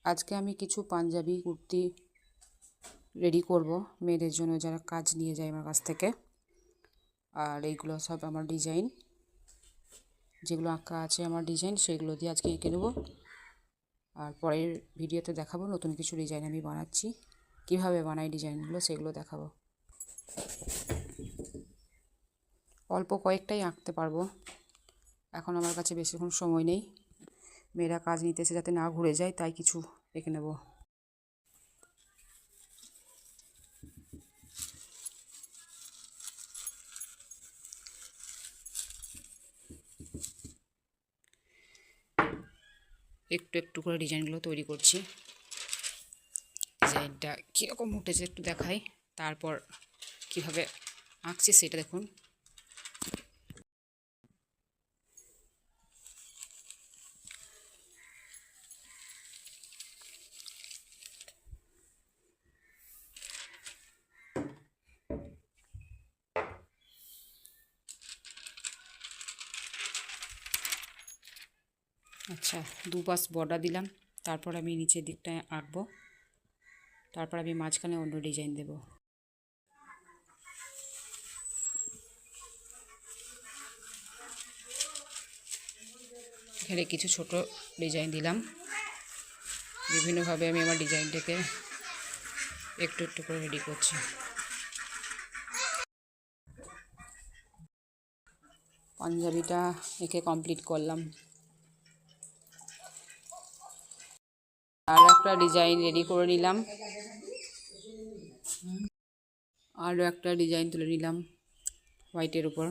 আজকে আমি কিছু পাঞ্জাবি কুর্তি রেডি করব মেয়েদের জন্য, যারা কাজ নিয়ে যায় আমার কাছ থেকে। আর এইগুলো সব আমার ডিজাইন, যেগুলো আঁকা আছে আমার ডিজাইন, সেগুলো দিয়ে আজকে এঁকে নেব। আর পরের ভিডিওতে দেখাবো নতুন কিছু ডিজাইন আমি বানাচ্ছি, কিভাবে বানাই ডিজাইনগুলো সেগুলো দেখাবো। অল্প কয়েকটাই আঁকতে পারবো, এখন আমার কাছে বেশিক্ষণ সময় নেই। মেয়েরা কাজ নিতে এসে যাতে না ঘুরে যায়, তাই কিছু এঁকে নেব। একটু একটু করে ডিজাইনগুলো তৈরি করছি। ডিজাইনটা কীরকম উঠেছে একটু দেখাই, তারপর কিভাবে আঁকছি সেটা দেখুন। আচ্ছা, দুপাশ বর্ডার দিলাম, তারপর আমি নিচের দিকটায় আঁকবো, তারপর আমি মাঝখানে অন্য ডিজাইন দেব। এখানে কিছু ছোট ডিজাইন দিলাম, বিভিন্নভাবে আমি আমার ডিজাইনটাকে একটু একটু করে রেডি করছি। পাঞ্জাবিটা এঁকে কমপ্লিট করলাম। আর একটা ডিজাইন রেডি করে নিলাম, আরও একটা ডিজাইন তুলে নিলাম হোয়াইটের উপর।